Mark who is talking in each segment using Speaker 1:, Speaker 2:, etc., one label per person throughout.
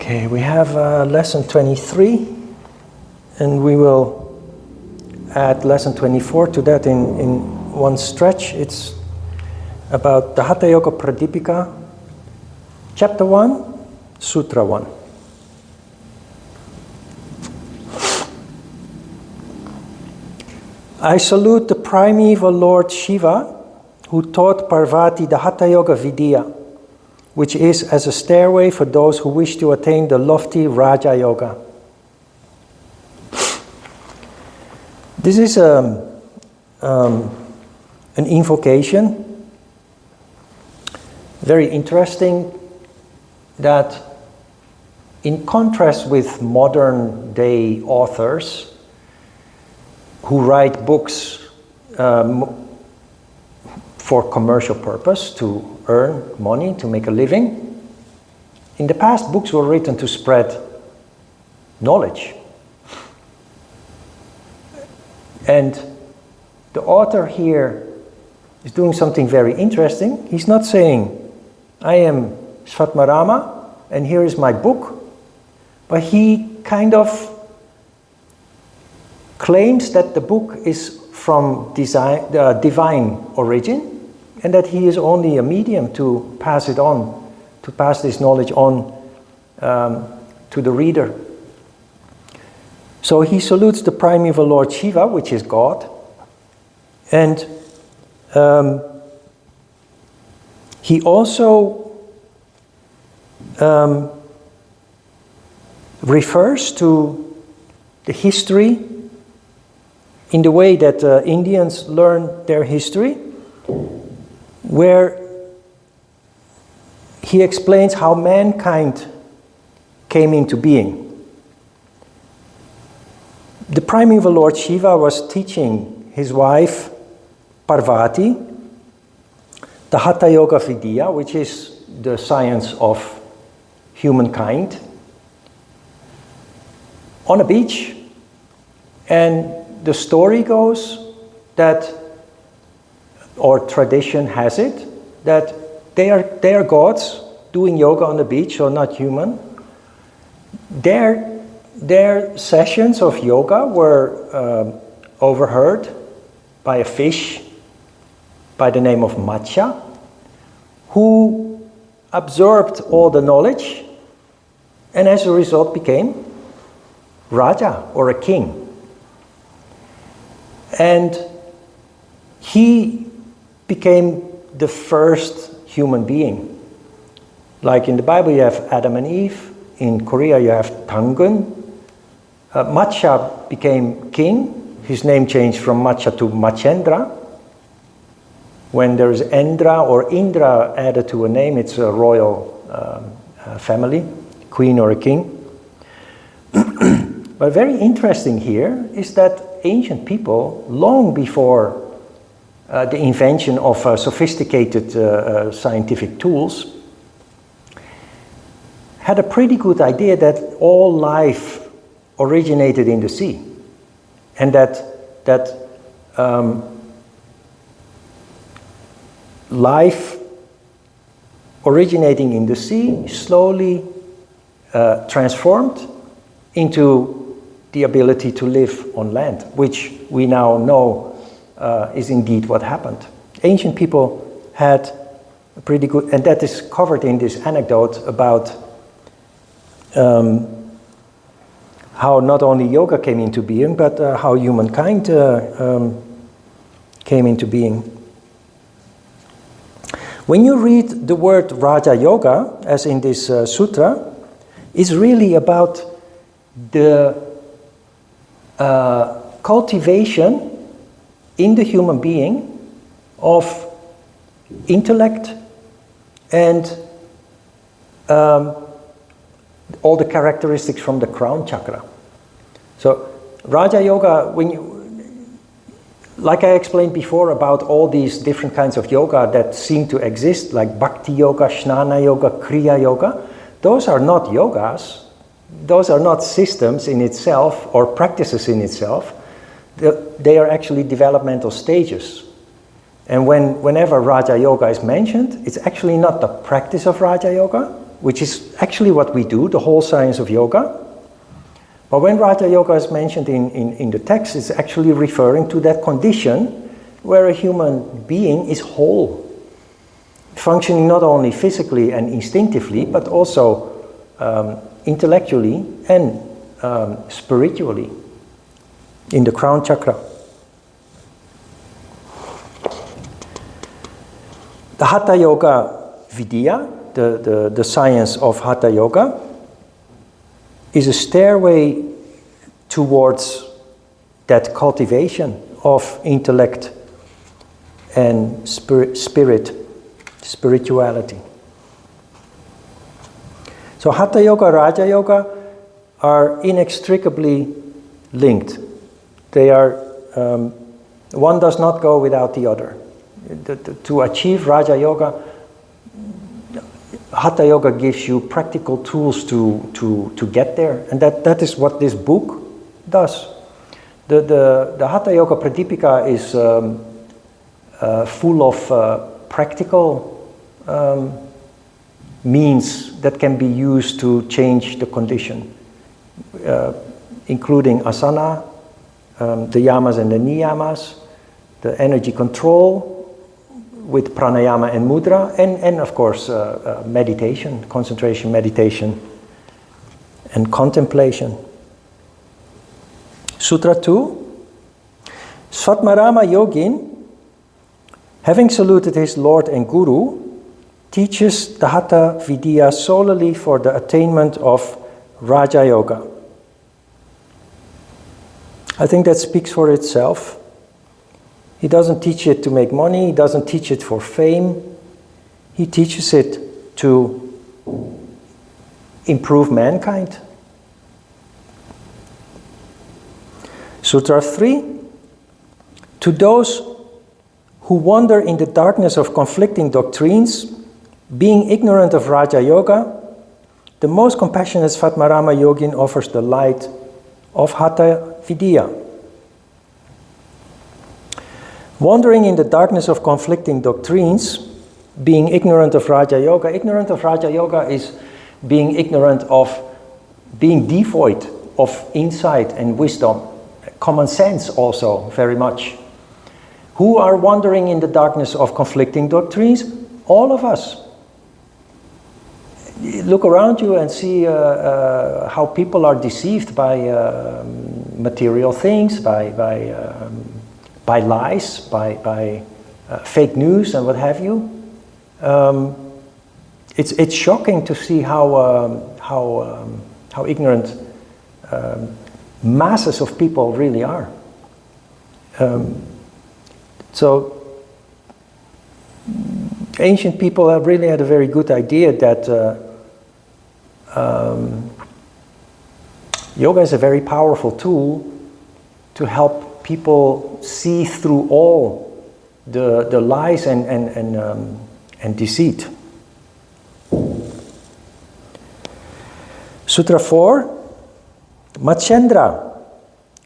Speaker 1: Okay, we have lesson 23, and we will add lesson 24 to that in one stretch. It's about the Hatha Yoga Pradipika, chapter 1, Sutra 1. I salute the primeval Lord Shiva, who taught Parvati the Hatha Yoga Vidya, which is as a stairway for those who wish to attain the lofty Raja Yoga. This is an invocation, very interesting, that in contrast with modern day authors who write books for commercial purpose, to earn money, to make a living. In the past, books were written to spread knowledge. And the author here is doing something very interesting. He's not saying, I am Svatmarama, and here is my book, but he kind of claims that the book is from divine origin, and that he is only a medium to pass it on, to pass this knowledge on to the reader. So he salutes the primeval Lord Shiva, which is God, and he also refers to the history in the way that Indians learn their history, where he explains how mankind came into being. The primeval Lord Shiva was teaching his wife Parvati the Hatha Yoga Vidya, which is the science of humankind, on a beach. And the story goes that, or tradition has it, that they are gods doing yoga on the beach, so not human. Their sessions of yoga were overheard by a fish by the name of Matsya, who absorbed all the knowledge and as a result became Raja, or a king. And he became the first human being. Like in the Bible you have Adam and Eve, in Korea you have Tangun. Matsya became king. His name changed from Matsya to Machendra. When there's Endra or Indra added to a name, it's a royal family, queen or a king. But very interesting here is that ancient people, long before the invention of sophisticated scientific tools, had a pretty good idea that all life originated in the sea, and that life originating in the sea slowly transformed into the ability to live on land, which we now know is indeed what happened. Ancient people had a pretty good, and that is covered in this anecdote about how not only yoga came into being, but how humankind came into being. When you read the word Raja Yoga, as in this sutra, it's really about the cultivation in the human being of intellect and all the characteristics from the crown chakra. So Raja Yoga, like I explained before about all these different kinds of yoga that seem to exist, like Bhakti Yoga, Jnana Yoga, Kriya Yoga, those are not yogas. Those are not systems in itself or practices in itself. They are actually developmental stages. And whenever Raja Yoga is mentioned, it's actually not the practice of Raja Yoga, which is actually what we do, the whole science of yoga. But when Raja Yoga is mentioned in the text, it's actually referring to that condition where a human being is whole, functioning not only physically and instinctively, but also intellectually and spiritually in the crown chakra. The Hatha Yoga Vidya, the science of Hatha Yoga, is a stairway towards that cultivation of intellect and spirituality. So Hatha Yoga, Raja Yoga are inextricably linked. They are, one does not go without the other. To achieve Raja Yoga, Hatha Yoga gives you practical tools to get there, and that is what this book does. The Hatha Yoga Pradipika is full of practical means that can be used to change the condition, including asana, the yamas and the niyamas, the energy control with pranayama and mudra, and of course meditation, concentration meditation, and contemplation. Sutra 2. Svatmarama Yogin, having saluted his Lord and Guru, teaches the Hatha Vidya solely for the attainment of Raja Yoga. I think that speaks for itself. He doesn't teach it to make money, he doesn't teach it for fame. He teaches it to improve mankind. Sutra 3. To those who wander in the darkness of conflicting doctrines, being ignorant of Raja Yoga, the most compassionate Svatmarama Yogin offers the light of Hatha Vidya. Wandering in the darkness of conflicting doctrines, being ignorant of Raja Yoga is being ignorant of, being devoid of insight and wisdom, common sense also very much. Who are wandering in the darkness of conflicting doctrines? All of us. Look around you and see how people are deceived by material things, by lies, by fake news and what have you. It's shocking to see how ignorant masses of people really are. So ancient people have really had a very good idea that yoga is a very powerful tool to help people see through all the lies and deceit. Sutra 4. Machendra,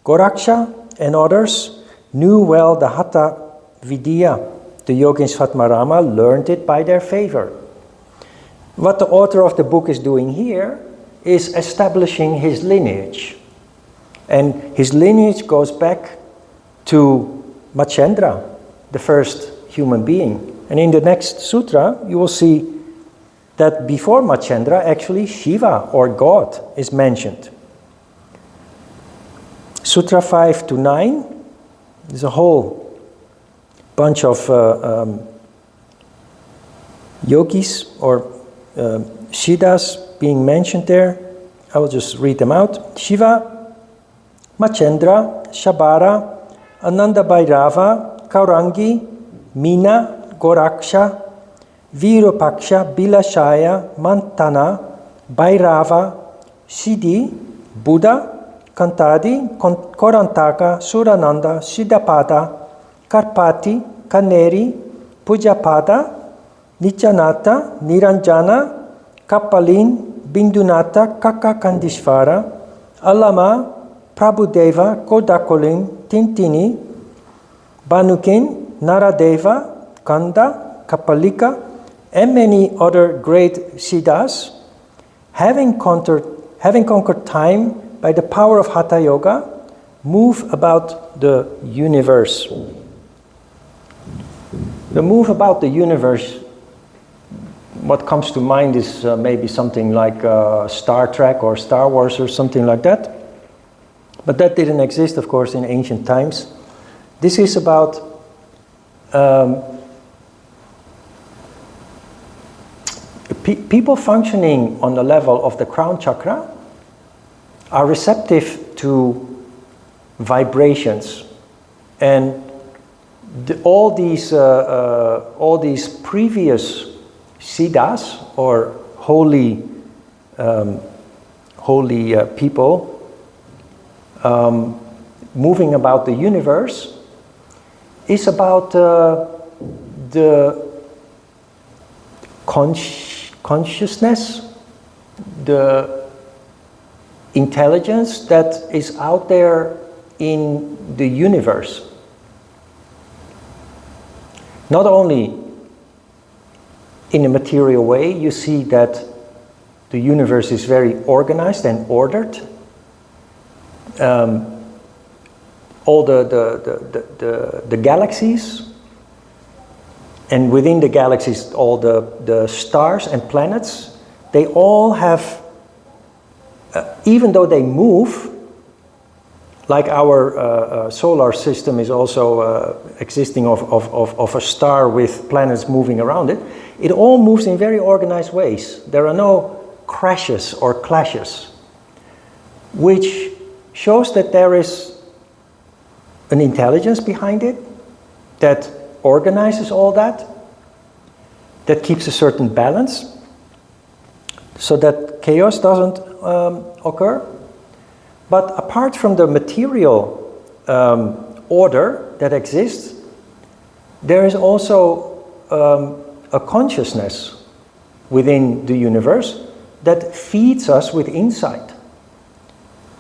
Speaker 1: Goraksha and others knew well the Hatha Vidya. The yogin Svatmarama learned it by their favor. What the author of the book is doing here is establishing his lineage. And his lineage goes back to Machendra, the first human being. And in the next sutra, you will see that before Machendra, actually Shiva or God is mentioned. Sutra 5 to 9, there's a whole bunch of yogis or Siddhas being mentioned there. I will just read them out. Shiva, Machendra, Shabara, Ananda Bhairava, Kaurangi, Mina, Goraksha, Virupaksha, Bilashaya, Mantana, Bhairava, Siddhi, Buddha, Kantadi, Korantaka, Surananda, Siddhapada, Karpati, Kaneri, Pujapada, Nityanata, Niranjana, Kapalin, Bindunata, Kakakandishvara, Alama, Prabhudeva, Kodakolin, Tintini, Banukin, Naradeva, Kanda, Kapalika, and many other great Siddhas having conquered time by the power of Hatha Yoga, move about the universe. The move about the universe, what comes to mind is maybe something like Star Trek or Star Wars or something like that. But that didn't exist, of course, in ancient times. This is about people functioning on the level of the crown chakra are receptive to vibrations, and all these previous siddhas or holy people moving about the universe is about the consciousness, the intelligence that is out there in the universe. Not only in a material way, you see that the universe is very organized and ordered. All the galaxies, and within the galaxies, all the stars and planets, they all have, even though they move, like our solar system is also existing of a star with planets moving around it, it all moves in very organized ways. There are no crashes or clashes, which shows that there is an intelligence behind it that organizes all that keeps a certain balance so that chaos doesn't occur. But apart from the material order that exists, there is also a consciousness within the universe that feeds us with insight.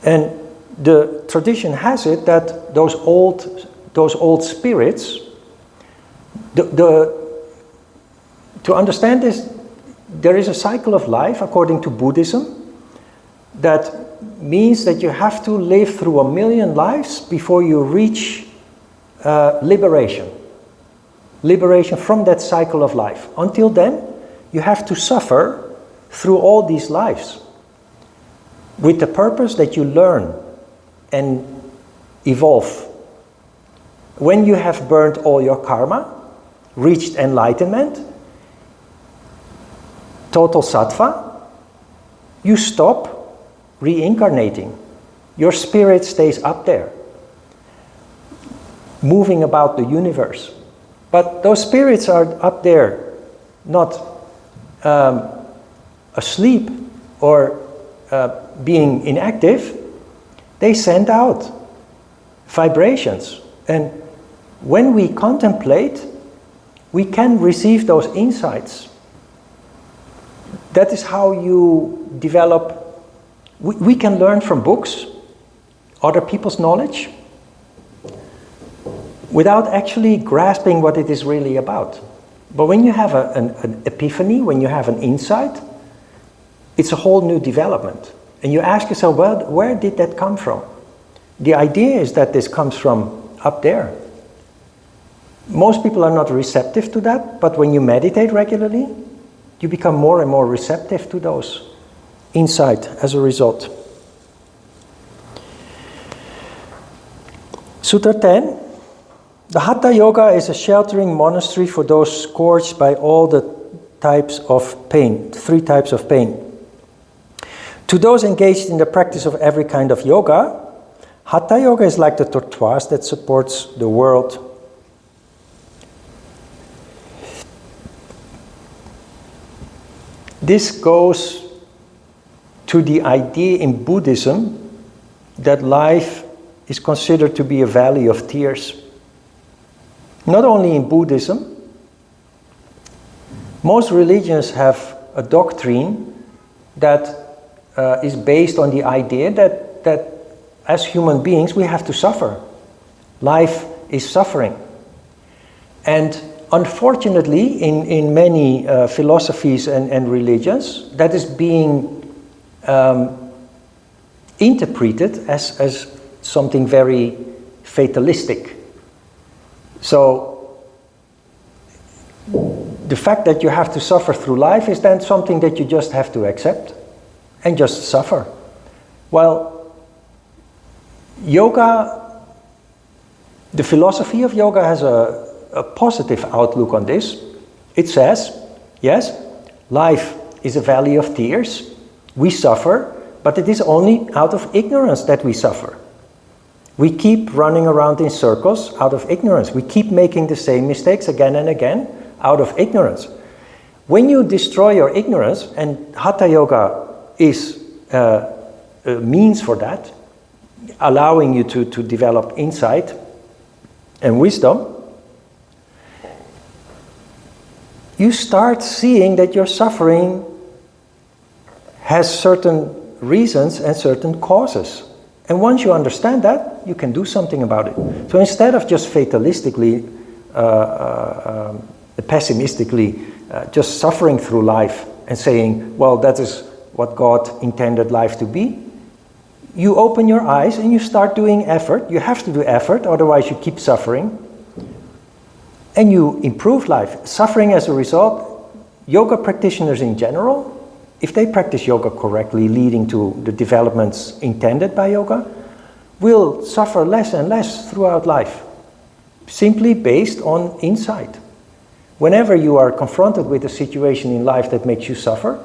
Speaker 1: And the tradition has it that those old spirits, to understand this, there is a cycle of life according to Buddhism that means that you have to live through 1,000,000 lives before you reach liberation from that cycle of life. Until then, you have to suffer through all these lives with the purpose that you learn and evolve. When you have burned all your karma, reached enlightenment, total sattva, you stop reincarnating. Your spirit stays up there, moving about the universe. But those spirits are up there, not asleep or being inactive. They send out vibrations. And when we contemplate, we can receive those insights. That is how you develop. We can learn from books, other people's knowledge, without actually grasping what it is really about. But when you have an epiphany, when you have an insight, it's a whole new development. And you ask yourself, well, where did that come from? The idea is that this comes from up there. Most people are not receptive to that, but when you meditate regularly, you become more and more receptive to those insight as a result. Sutra 10. The Hatha Yoga is a sheltering monastery for those scourged by all the types of pain, 3 types of pain. To those engaged in the practice of every kind of yoga, Hatha Yoga is like the tortoise that supports the world. This goes to the idea in Buddhism that life is considered to be a valley of tears. Not only in Buddhism, most religions have a doctrine that is based on the idea that as human beings we have to suffer. Life is suffering. And unfortunately, in many philosophies and religions, that is being interpreted as something very fatalistic. So the fact that you have to suffer through life is then something that you just have to accept and just suffer. Well, yoga, the philosophy of yoga has a positive outlook on this. It says, yes, life is a valley of tears. We suffer, but it is only out of ignorance that we suffer. We keep running around in circles out of ignorance. We keep making the same mistakes again and again out of ignorance. When you destroy your ignorance, and Hatha Yoga is a means for that, allowing you to develop insight and wisdom, you start seeing that your suffering has certain reasons and certain causes. And once you understand that, you can do something about it. So instead of just fatalistically, pessimistically, just suffering through life and saying, well, that is what God intended life to be, you open your eyes and you start doing effort. You have to do effort, otherwise you keep suffering. And you improve life. Suffering as a result, yoga practitioners in general, if they practice yoga correctly, leading to the developments intended by yoga, will suffer less and less throughout life, simply based on insight. Whenever you are confronted with a situation in life that makes you suffer,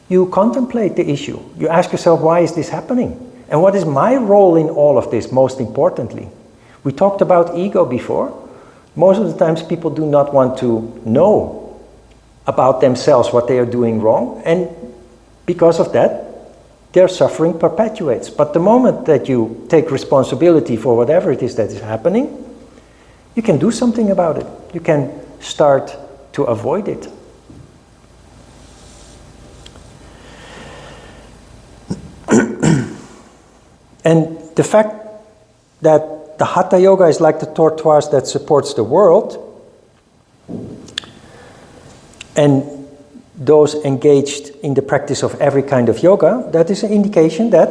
Speaker 1: you contemplate the issue. You ask yourself, why is this happening? And what is my role in all of this, most importantly? We talked about ego before. Most of the times people do not want to know about themselves what they are doing wrong, and because of that, their suffering perpetuates. But the moment that you take responsibility for whatever it is that is happening, you can do something about it. You can start to avoid it. And the fact that the Hatha Yoga is like the tortoise that supports the world, and those engaged in the practice of every kind of yoga, that is an indication that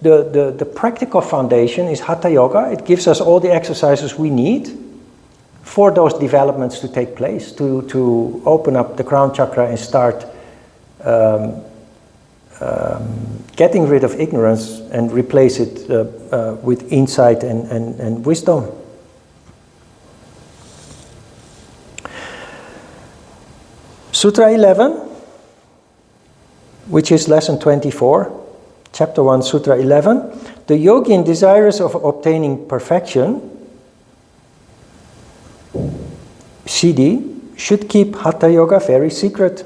Speaker 1: the practical foundation is Hatha Yoga. It gives us all the exercises we need for those developments to take place, to open up the crown chakra and start getting rid of ignorance and replace it with insight and wisdom. Sutra 11, which is lesson 24, chapter 1, Sutra 11. The yogin desirous of obtaining perfection, Siddhi, should keep Hatha Yoga very secret.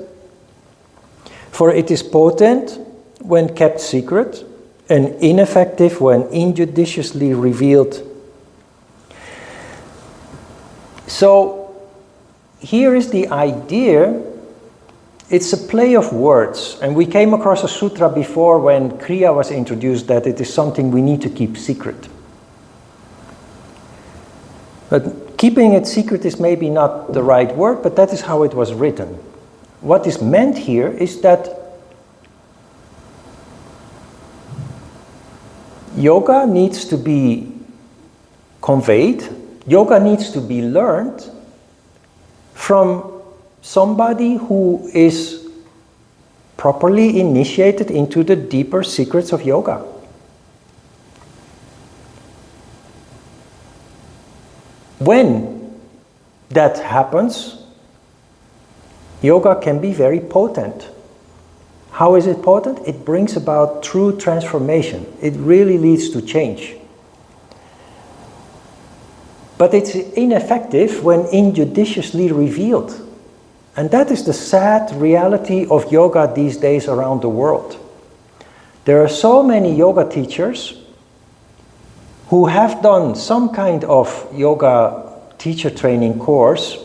Speaker 1: For it is potent when kept secret and ineffective when injudiciously revealed. So here is the idea. It's a play of words, and we came across a sutra before when Kriya was introduced, that it is something we need to keep secret. But keeping it secret is maybe not the right word, but that is how it was written. What is meant here is that yoga needs to be conveyed, yoga needs to be learned from somebody who is properly initiated into the deeper secrets of yoga. When that happens, yoga can be very potent. How is it potent? It brings about true transformation. It really leads to change. But it's ineffective when injudiciously revealed. And that is the sad reality of yoga these days around the world. There are so many yoga teachers who have done some kind of yoga teacher training course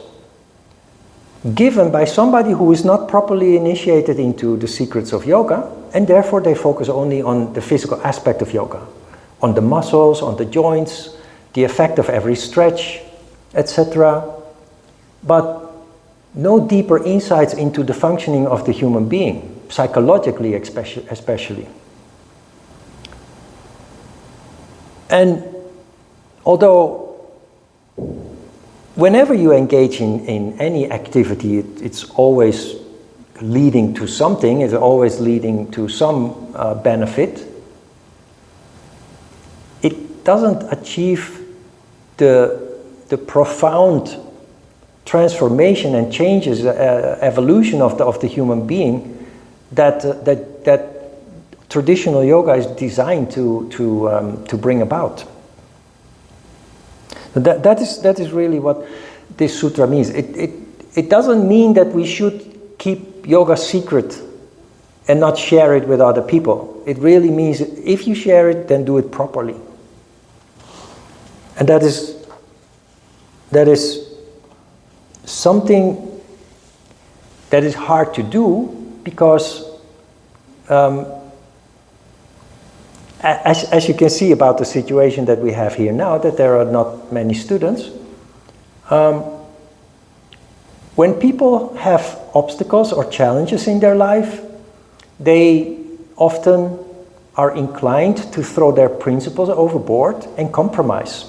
Speaker 1: given by somebody who is not properly initiated into the secrets of yoga, and therefore they focus only on the physical aspect of yoga, on the muscles, on the joints, the effect of every stretch, etc. But no deeper insights into the functioning of the human being. psychologically especially. And although whenever you engage in any activity, it's always leading to something, it's always leading to some benefit, it doesn't achieve the profound transformation and changes, evolution of the human being that traditional yoga is designed to bring about. That is really what this sutra means. It doesn't mean that we should keep yoga secret and not share it with other people. It really means if you share it, then do it properly. And that is something that is hard to do because as you can see about the situation that we have here now, that there are not many students. When people have obstacles or challenges in their life, they often are inclined to throw their principles overboard and compromise.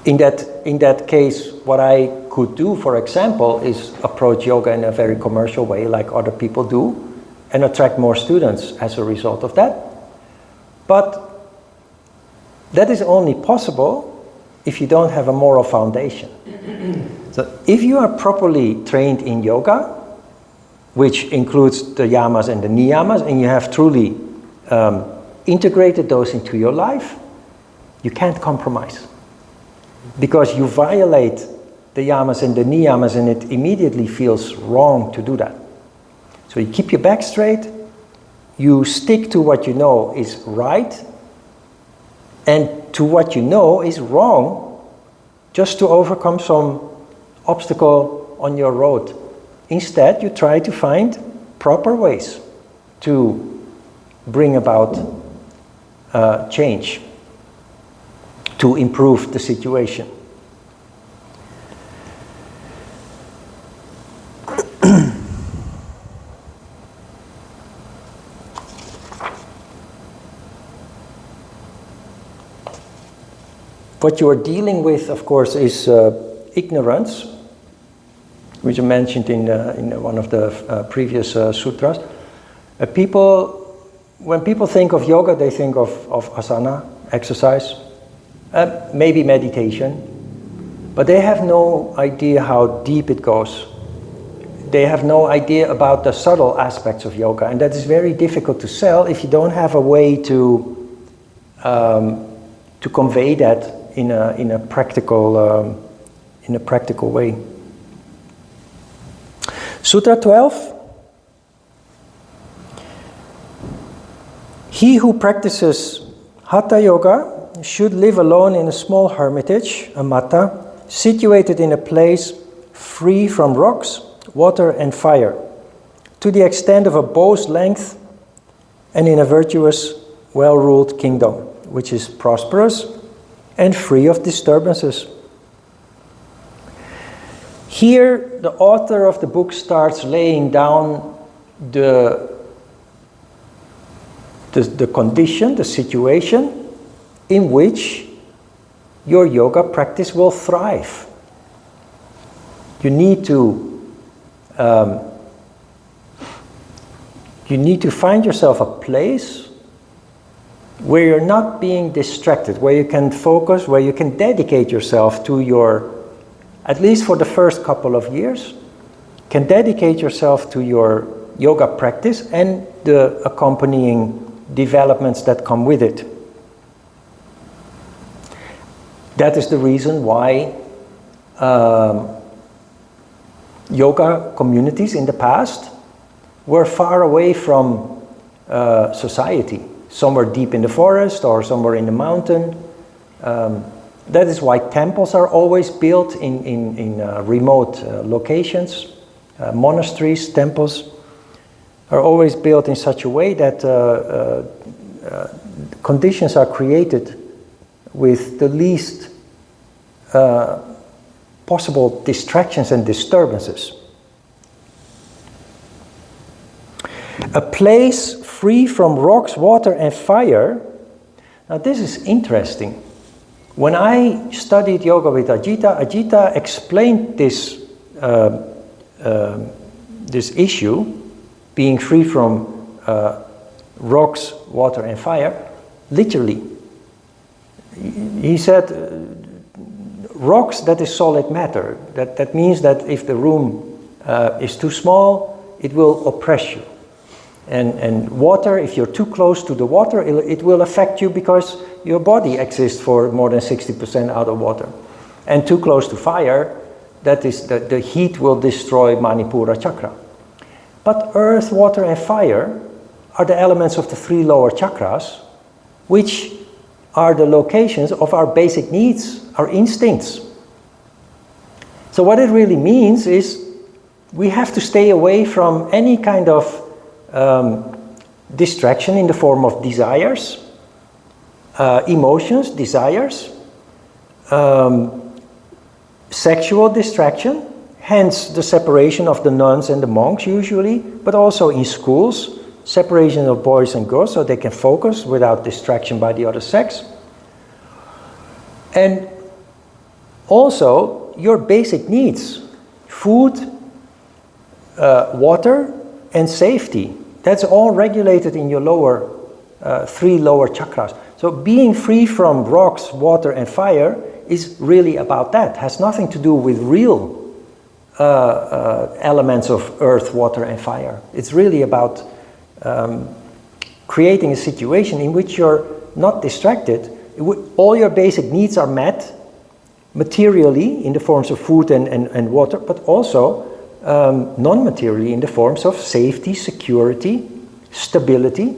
Speaker 1: In that case, what I could do, for example, is approach yoga in a very commercial way like other people do and attract more students as a result of that. But that is only possible if you don't have a moral foundation. So if you are properly trained in yoga, which includes the yamas and the niyamas, and you have truly integrated those into your life, you can't compromise. Because you violate the yamas and the niyamas and it immediately feels wrong to do that. So you keep your back straight, you stick to what you know is right, and to what you know is wrong, just to overcome some obstacle on your road. Instead, you try to find proper ways to bring about change, to improve the situation. What you are dealing with, of course, is ignorance, which I mentioned in one of the previous sutras. When people think of yoga, they think of asana, exercise, maybe meditation, but they have no idea how deep it goes. They have no idea about the subtle aspects of yoga, and that is very difficult to sell if you don't have a way to convey that in a practical way. Sutra 12. He who practices Hatha Yoga should live alone in a small hermitage, a mata, situated in a place free from rocks, water and fire, to the extent of a bow's length, and in a virtuous, well-ruled kingdom, which is prosperous and free of disturbances. Here, the author of the book starts laying down the condition, the situation in which your yoga practice will thrive. You need to find yourself a place where you're not being distracted, where you can focus, where you can dedicate yourself to your, at least for the first couple of years, can dedicate yourself to your yoga practice and the accompanying developments that come with it. That is the reason why yoga communities in the past were far away from society. Somewhere deep in the forest or somewhere in the mountain. That is why temples are always built in remote locations. Monasteries, temples are always built in such a way that conditions are created with the least possible distractions and disturbances. A place free from rocks, water, and fire. Now this is interesting. When I studied yoga with Ajita, Ajita explained this this issue, being free from rocks, water, and fire, literally. He said, rocks, that is solid matter. That means that if the room is too small, it will oppress you. And water, if you're too close to the water, it will affect you because your body exists for more than 60% out of water. And too close to fire, that is the heat will destroy Manipura chakra. But earth, water, and fire are the elements of the 3 lower chakras, which are the locations of our basic needs, our instincts. So what it really means is we have to stay away from any kind of distraction in the form of desires, emotions, desires, sexual distraction, hence the separation of the nuns and the monks usually, but also in schools, separation of boys and girls so they can focus without distraction by the other sex. And also your basic needs, food, water, and safety. That's all regulated in your lower 3 lower chakras. So being free from rocks, water, and fire is really about that. Has nothing to do with real elements of earth, water, and fire. It's really about creating a situation in which you're not distracted. All your basic needs are met materially in the forms of food and water, but also non-materially in the forms of safety, security, stability,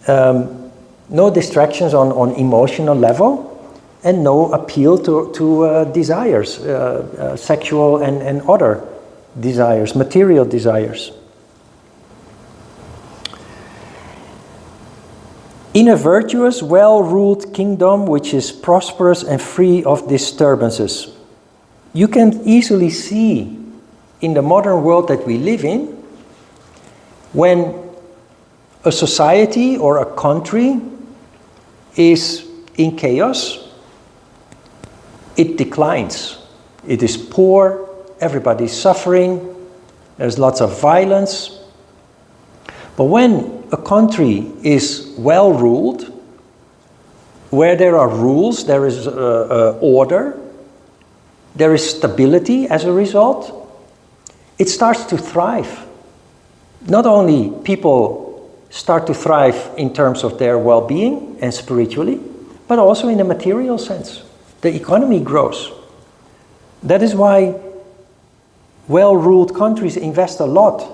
Speaker 1: no distractions on emotional level, and no appeal to desires, sexual and other desires, material desires. In a virtuous, well-ruled kingdom which is prosperous and free of disturbances. You can easily see in the modern world that we live in, when a society or a country is in chaos, it declines. It is poor, everybody's suffering, there's lots of violence. But when a country is well ruled, where there are rules, there is order, there is stability as a result, it starts to thrive. Not only people start to thrive in terms of their well-being and spiritually, but also in a material sense. The economy grows. That is why well-ruled countries invest a lot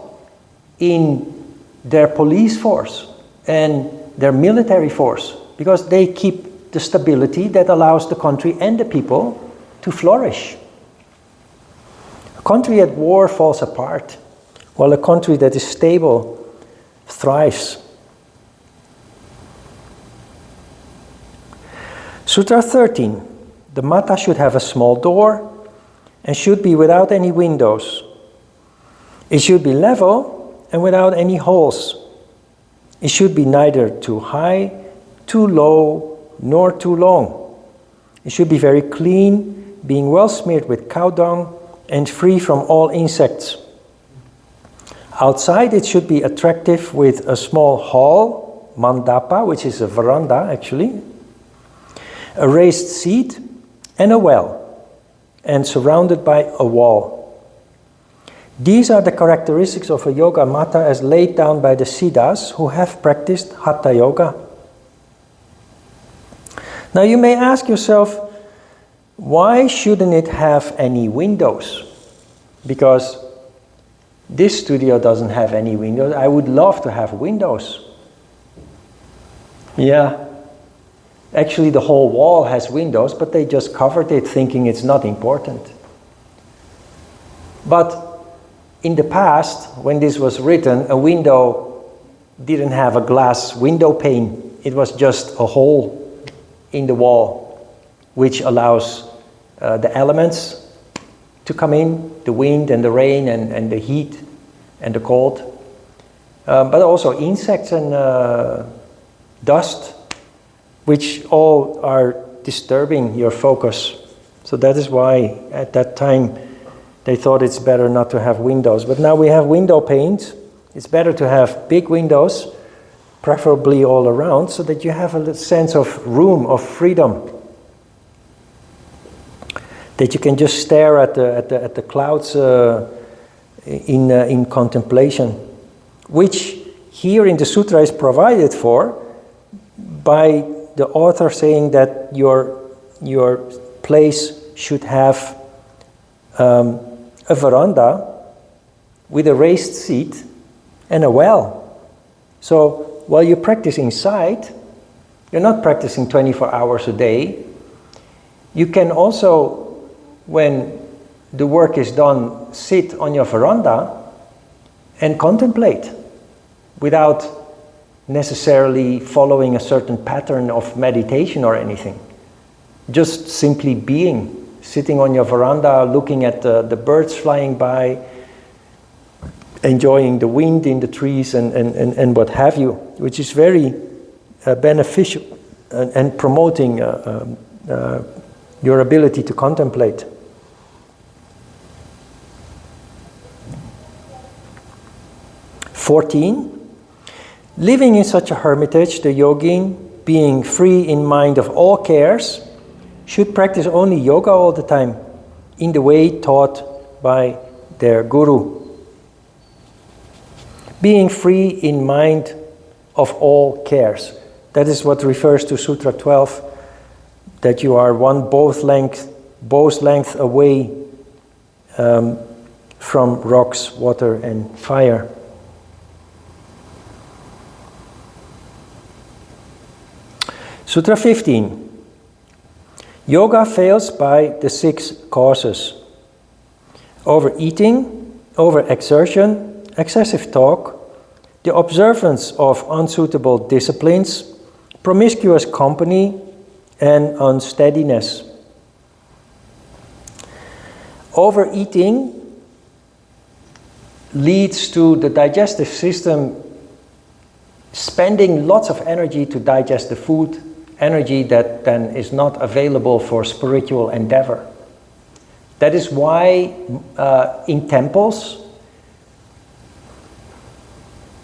Speaker 1: in their police force and their military force, because they keep the stability that allows the country and the people to flourish. A country at war falls apart, while a country that is stable thrives. Sutra 13. The mata should have a small door and should be without any windows. It should be level and without any holes. It should be neither too high, too low, nor too long. It should be very clean, being well smeared with cow dung and free from all insects. Outside it should be attractive with a small hall, mandapa, which is a veranda actually, a raised seat and a well, and surrounded by a wall. These are the characteristics of a yoga mata as laid down by the Siddhas who have practiced Hatha Yoga. Now you may ask yourself, why shouldn't it have any windows? Because this studio doesn't have any windows. I would love to have windows. Yeah. Actually, the whole wall has windows, but they just covered it thinking it's not important. But in the past, when this was written, a window didn't have a glass window pane. It was just a hole in the wall, which allows the elements to come in, the wind and the rain and the heat and the cold. but also insects and dust, which all are disturbing your focus. So that is why at that time they thought it's better not to have windows. But now we have window panes. It's better to have big windows, preferably all around, so that you have a sense of room, of freedom. That you can just stare at the clouds in contemplation, which here in the sutra is provided for by the author saying that your place should have a veranda with a raised seat and a well. So while you practice inside, you're not practicing 24 hours a day. You can also, when the work is done, sit on your veranda and contemplate without necessarily following a certain pattern of meditation or anything. Just simply being, sitting on your veranda, looking at the birds flying by, enjoying the wind in the trees and what have you, which is very beneficial and promoting your ability to contemplate. Living in such a hermitage, the yogin, being free in mind of all cares, should practice only yoga all the time, in the way taught by their guru. Being free in mind of all cares. That is what refers to Sutra 12, that you are one bow's length away from rocks, water, and fire. Sutra 15. Yoga fails by the 6 causes: overeating, overexertion, excessive talk, the observance of unsuitable disciplines, promiscuous company, and unsteadiness. Overeating leads to the digestive system spending lots of energy to digest the food, energy that then is not available for spiritual endeavor. That is why in temples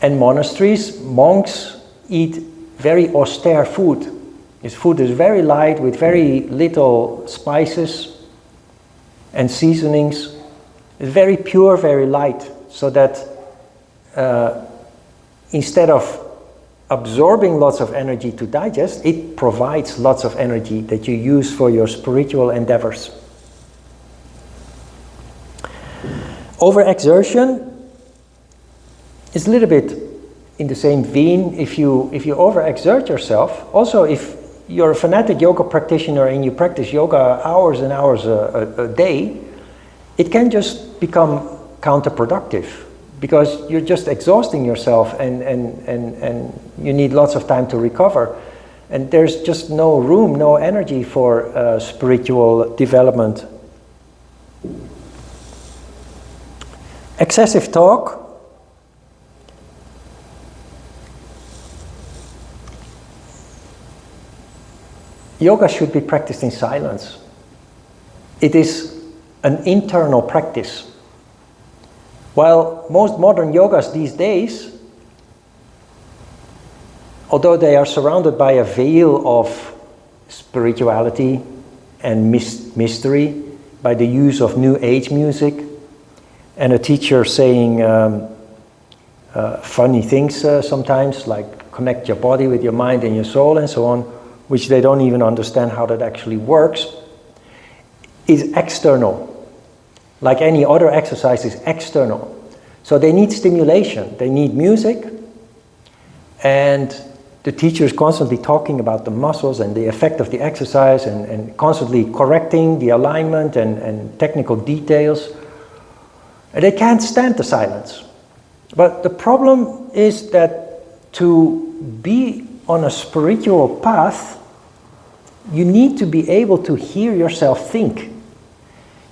Speaker 1: and monasteries, monks eat very austere food. His food is very light with very little spices and seasonings. It's very pure, very light, so that instead of absorbing lots of energy to digest, it provides lots of energy that you use for your spiritual endeavors. Overexertion is a little bit in the same vein. If you overexert yourself, also if you're a fanatic yoga practitioner and you practice yoga hours and hours a day, it can just become counterproductive, because you're just exhausting yourself and you need lots of time to recover. And there's just no room, no energy for spiritual development. Excessive talk. Yoga should be practiced in silence. It is an internal practice. While most modern yogas these days, although they are surrounded by a veil of spirituality and mystery, by the use of new age music, and a teacher saying funny things sometimes, like connect your body with your mind and your soul and so on, which they don't even understand how that actually works, is external. Like any other exercise is external. So they need stimulation, they need music, and the teacher is constantly talking about the muscles and the effect of the exercise and constantly correcting the alignment and technical details. And they can't stand the silence. But the problem is that to be on a spiritual path, you need to be able to hear yourself think.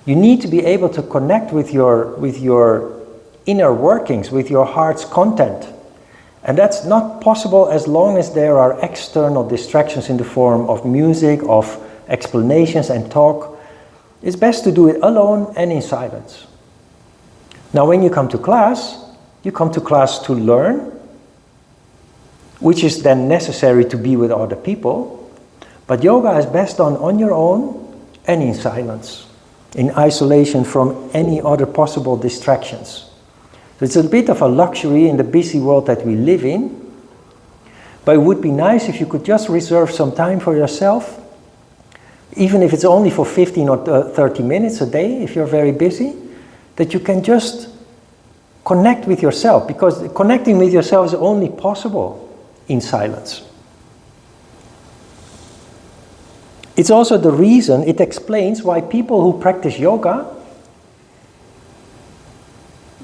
Speaker 1: You need to be able to connect with your inner workings, with your heart's content. And that's not possible as long as there are external distractions in the form of music, of explanations and talk. It's best to do it alone and in silence. Now when you come to class to learn, which is then necessary to be with other people. But yoga is best done on your own and in silence, in isolation from any other possible distractions. So it's a bit of a luxury in the busy world that we live in, but it would be nice if you could just reserve some time for yourself, even if it's only for 15 or 30 minutes a day, if you're very busy, that you can just connect with yourself, because connecting with yourself is only possible in silence. It's also the reason, it explains why people who practice yoga,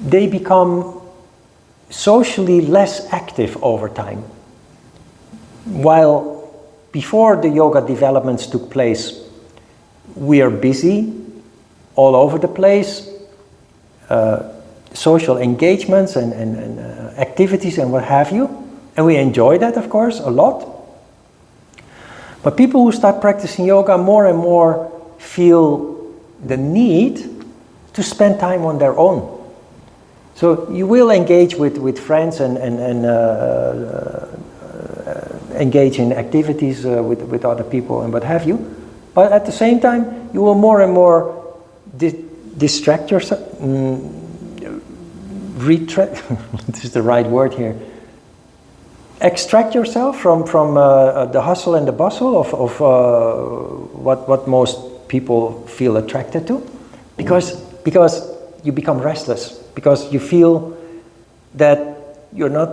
Speaker 1: they become socially less active over time. While before the yoga developments took place, we are busy all over the place, social engagements and activities and what have you, and we enjoy that, of course, a lot. But people who start practicing yoga more and more feel the need to spend time on their own. So you will engage with friends and engage in activities with other people and what have you. But at the same time, you will more and more distract yourself, this is the right word here, extract yourself from the hustle and the bustle of what most people feel attracted to, because you become restless, because you feel that you're not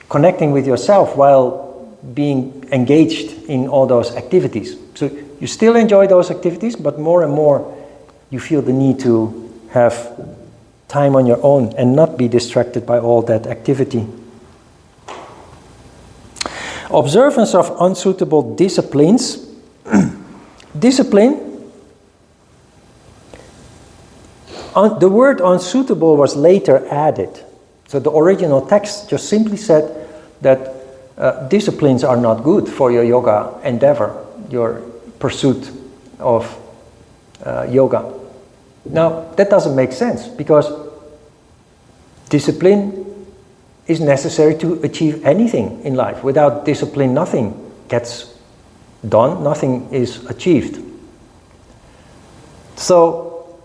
Speaker 1: connecting with yourself while being engaged in all those activities. So you still enjoy those activities, but more and more you feel the need to have time on your own and not be distracted by all that activity. Observance of unsuitable disciplines. Discipline, the word unsuitable was later added. So the original text just simply said that disciplines are not good for your yoga endeavor, your pursuit of yoga. Now, that doesn't make sense, because discipline is necessary to achieve anything in life. Without discipline, nothing gets done, nothing is achieved. So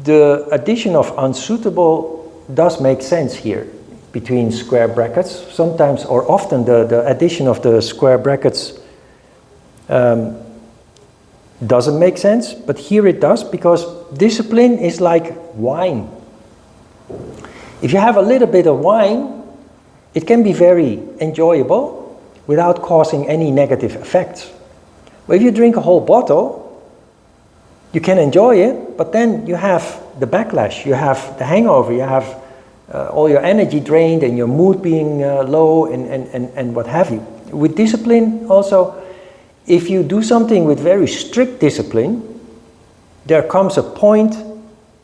Speaker 1: the addition of unsuitable does make sense here between square brackets. Sometimes or often the addition of the square brackets doesn't make sense, but here it does, because discipline is like wine. If you have a little bit of wine, it can be very enjoyable without causing any negative effects. But if you drink a whole bottle, you can enjoy it, but then you have the backlash, you have the hangover, you have all your energy drained and your mood being low and what have you. With discipline also, if you do something with very strict discipline, there comes a point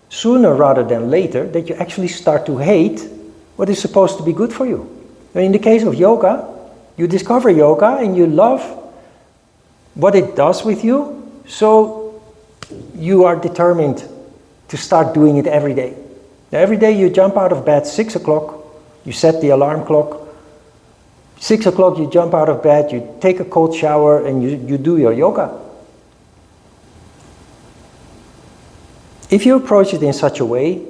Speaker 1: sooner rather than later that you actually start to hate what is supposed to be good for you. And in the case of yoga, you discover yoga and you love what it does with you, so you are determined to start doing it every day. Now, every day you jump out of bed 6 o'clock, you set the alarm clock, 6 o'clock you jump out of bed, you take a cold shower and you do your yoga. If you approach it in such a way,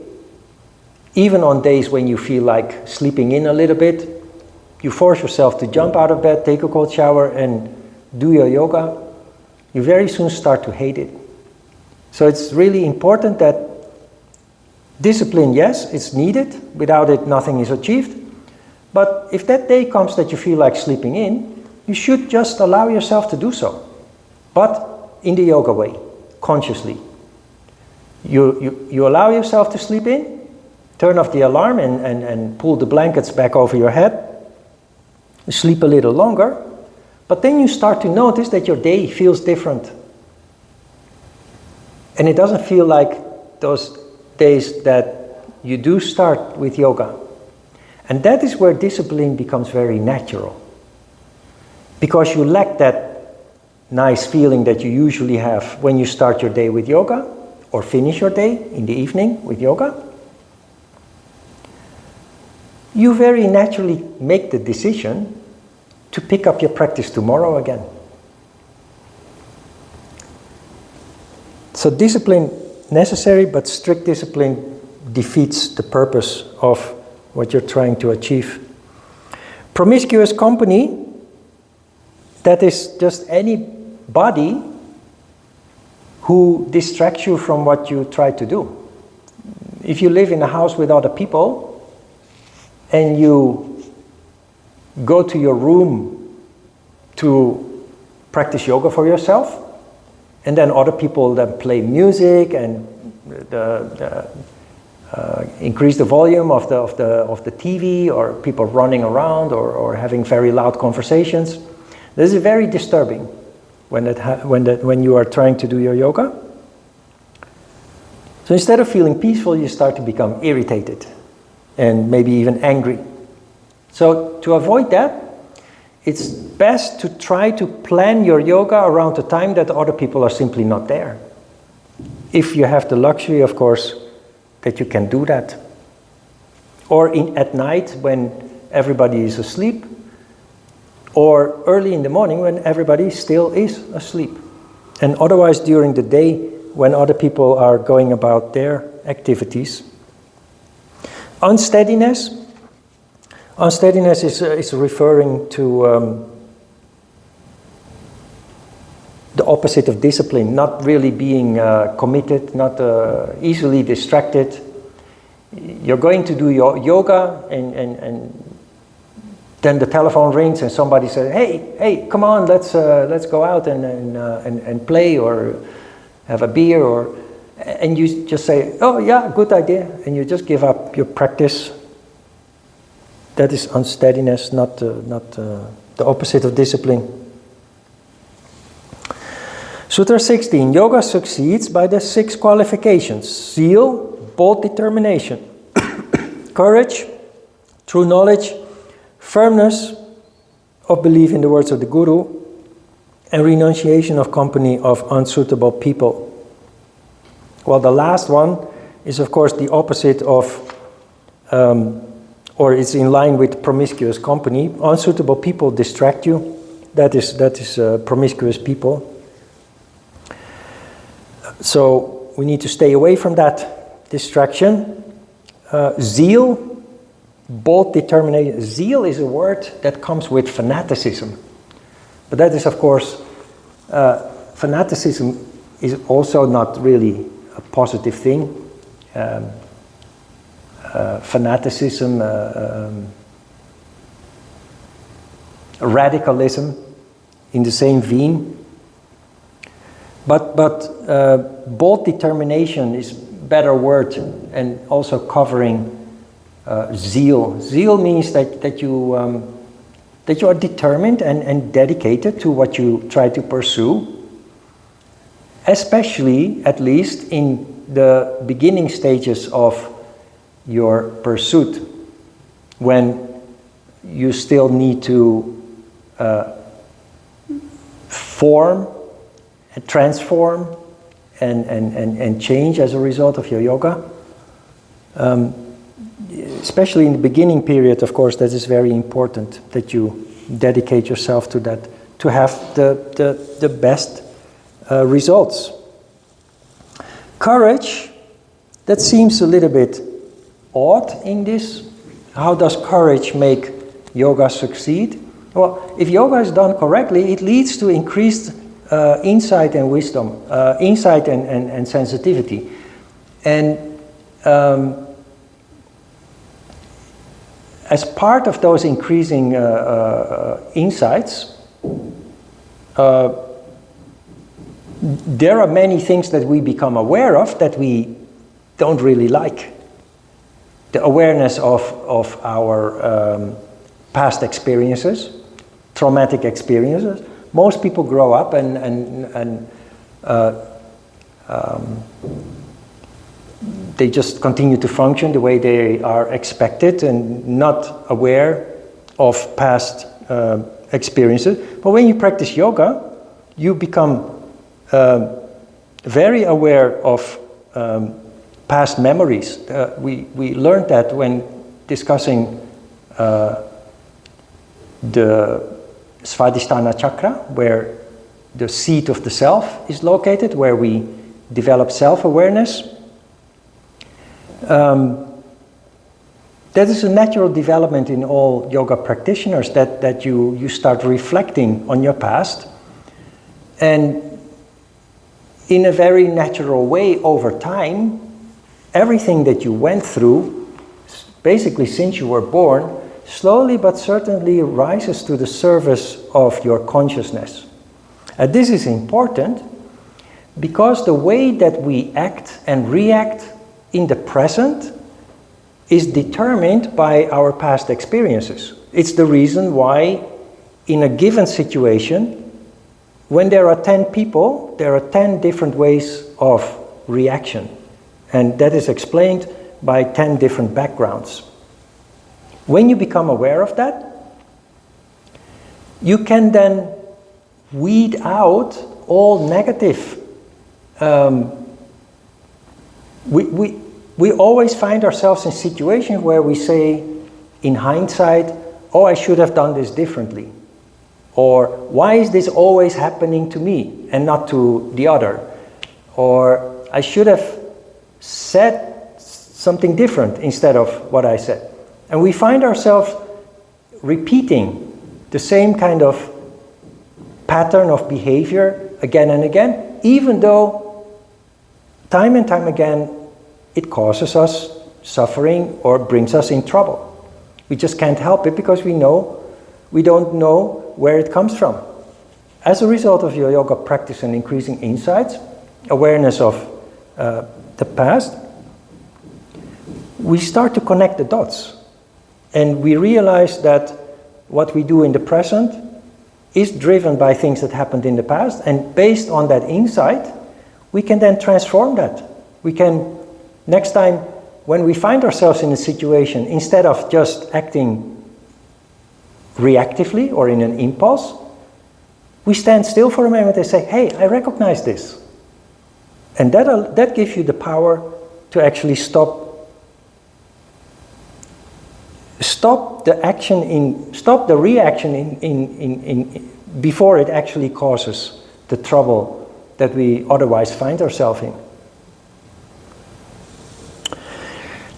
Speaker 1: even on days when you feel like sleeping in a little bit, you force yourself to jump out of bed, take a cold shower and do your yoga, you very soon start to hate it. So it's really important that discipline, yes, it's needed. Without it, nothing is achieved. But if that day comes that you feel like sleeping in, you should just allow yourself to do so. But in the yoga way, consciously. You allow yourself to sleep in, turn off the alarm and pull the blankets back over your head, sleep a little longer, but then you start to notice that your day feels different. And it doesn't feel like those days that you do start with yoga. And that is where discipline becomes very natural. Because you lack that nice feeling that you usually have when you start your day with yoga, or finish your day in the evening with yoga. You very naturally make the decision to pick up your practice tomorrow again. So discipline necessary, but strict discipline defeats the purpose of what you're trying to achieve. Promiscuous company, that is just anybody who distracts you from what you try to do. If you live in a house with other people and you go to your room to practice yoga for yourself, and then other people that play music and increase the volume of the TV, or people running around or having very loud conversations. This is very disturbing when you are trying to do your yoga. So instead of feeling peaceful, you start to become irritated and maybe even angry. So to avoid that, it's best to try to plan your yoga around the time that other people are simply not there. If you have the luxury, of course, that you can do that. Or at night when everybody is asleep, or early in the morning when everybody still is asleep. And otherwise during the day when other people are going about their activities. Unsteadiness. Unsteadiness is referring to the opposite of discipline, not really being committed, not easily distracted. You're going to do your yoga and then the telephone rings and somebody says, hey, come on, let's go out and play or have a beer, and you just say, oh yeah, good idea, and you just give up your practice. That is unsteadiness, not the opposite of discipline. Sutra 16, yoga succeeds by the 6 qualifications: zeal, bold determination, courage, true knowledge, firmness of belief in the words of the Guru, and renunciation of company of unsuitable people. Well, the last one is of course the opposite of, or it's in line with promiscuous company. Unsuitable people distract you. That is promiscuous people. So we need to stay away from that distraction. Zeal, bold determination. Zeal is a word that comes with fanaticism. But that is, of course, fanaticism is also not really a positive thing. Fanaticism, radicalism in the same vein. But bold determination is a better word, and also covering zeal. Zeal means that you are determined and dedicated to what you try to pursue, especially, at least, in the beginning stages of your pursuit, when you still need to form and transform and change as a result of your yoga. Especially in the beginning period, of course, that is very important, that you dedicate yourself to that, to have the best results. Courage, that seems a little bit odd in this. How does courage make yoga succeed? Well, if yoga is done correctly, it leads to increased insight and wisdom, insight and sensitivity. And as part of those increasing insights, there are many things that we become aware of that we don't really like. The awareness of our past experiences, traumatic experiences. Most people grow up and they just continue to function the way they are expected and not aware of past experiences. But when you practice yoga, you become very aware of past memories. We learned that when discussing the Svadhisthana chakra, where the seat of the self is located, where we develop self-awareness. That is a natural development in all yoga practitioners, that you start reflecting on your past, and in a very natural way over time, everything that you went through, basically since you were born, slowly but certainly rises to the surface of your consciousness. And this is important because the way that we act and react in the present is determined by our past experiences. It's the reason why in a given situation, when there are 10 people, there are 10 different ways of reaction. And that is explained by 10 different backgrounds. When you become aware of that, you can then weed out all negative. We always find ourselves in situations where we say, in hindsight, oh, I should have done this differently. Or, why is this always happening to me and not to the other? Or, I should have said something different instead of what I said. And we find ourselves repeating the same kind of pattern of behavior again and again, even though time and time again it causes us suffering or brings us in trouble. We just can't help it because we don't know where it comes from. As a result of your yoga practice and increasing insights, awareness of the past, we start to connect the dots. And we realize that what we do in the present is driven by things that happened in the past, and based on that insight, we can then transform that. We can, next time, when we find ourselves in a situation, instead of just acting reactively or in an impulse, we stand still for a moment and say, hey, I recognize this. And that gives you the power to actually stop the reaction in before it actually causes the trouble that we otherwise find ourselves in.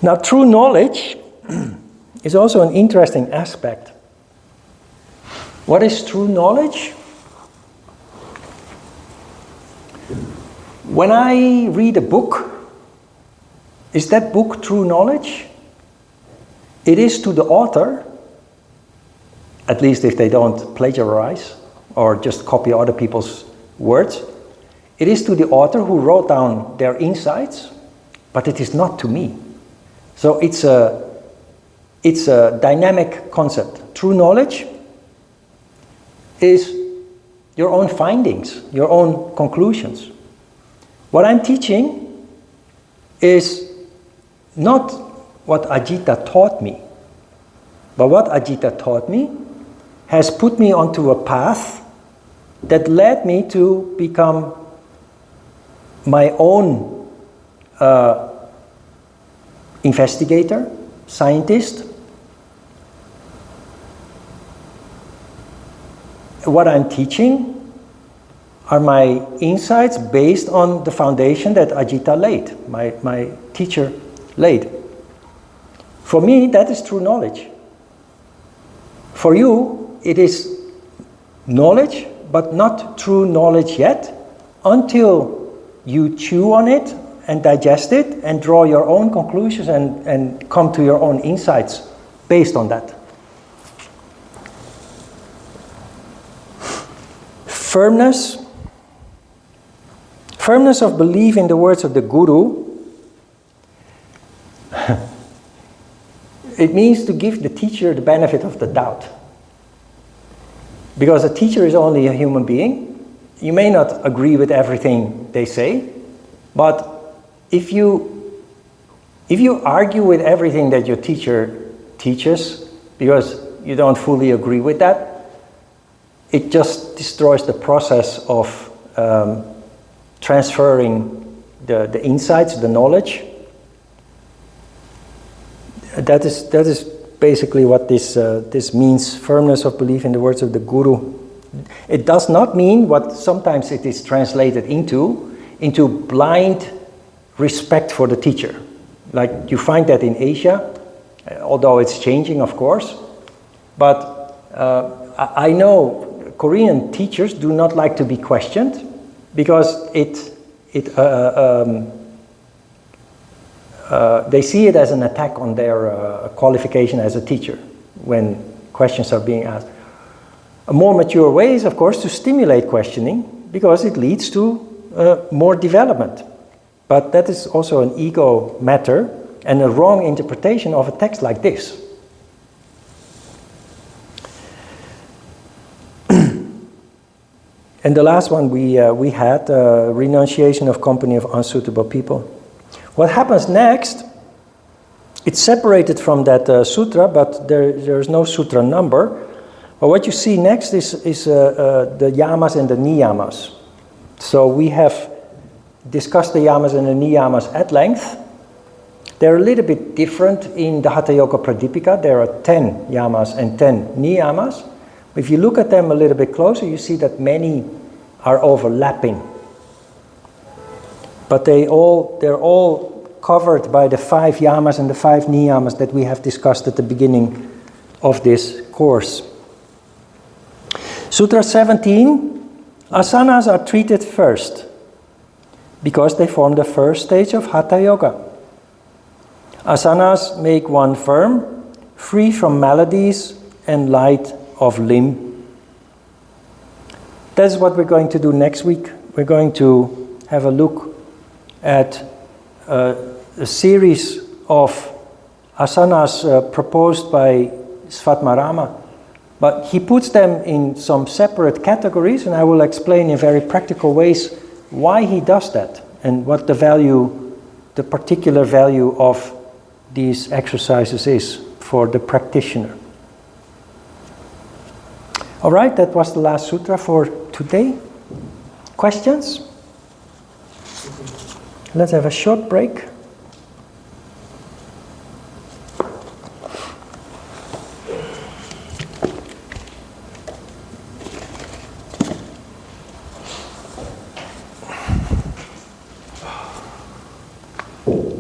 Speaker 1: Now, true knowledge is also an interesting aspect. What is true knowledge? When I read a book, is that book true knowledge? It is to the author, at least if they don't plagiarize or just copy other people's words. It is to the author who wrote down their insights, but it is not to me. So it's a dynamic concept. True knowledge is your own findings, your own conclusions. What I'm teaching is not what Ajita taught me, but what Ajita taught me has put me onto a path that led me to become my own investigator, scientist. What I'm teaching are my insights based on the foundation that Ajita laid, my teacher laid. For me, that is true knowledge. For you, it is knowledge, but not true knowledge yet, until you chew on it and digest it and draw your own conclusions and come to your own insights based on that. Firmness of belief in the words of the Guru. It means to give the teacher the benefit of the doubt. Because a teacher is only a human being. You may not agree with everything they say, but if you If you argue with everything that your teacher teaches, because you don't fully agree with that, it just destroys the process of transferring the insights, the knowledge. That is basically what this means, firmness of belief in the words of the Guru. It does not mean what sometimes it is translated into blind respect for the teacher. Like you find that in Asia, although it's changing, of course. But I know Korean teachers do not like to be questioned because they see it as an attack on their qualification as a teacher when questions are being asked. A more mature way is, of course, to stimulate questioning because it leads to more development. But that is also an ego matter and a wrong interpretation of a text like this. And the last one we had, renunciation of company of unsuitable people. What happens next, it's separated from that sutra, but there's no sutra number. But what you see next is the yamas and the niyamas. So we have discussed the yamas and the niyamas at length. They're a little bit different in the Hatha Yoga Pradipika. There are 10 yamas and 10 niyamas. If you look at them a little bit closer, you see that many are overlapping. But they're all covered by the 5 yamas and the 5 niyamas that we have discussed at the beginning of this course. Sutra 17, asanas are treated first because they form the first stage of Hatha Yoga. Asanas make one firm, free from maladies and light of limb. That's what we're going to do next week. We're going to have a look at a series of asanas proposed by Svatmarama. But he puts them in some separate categories, and I will explain in very practical ways why he does that and what the particular value of these exercises is for the practitioner. All right, that was the last sutra for today. Questions? Let's have a short break.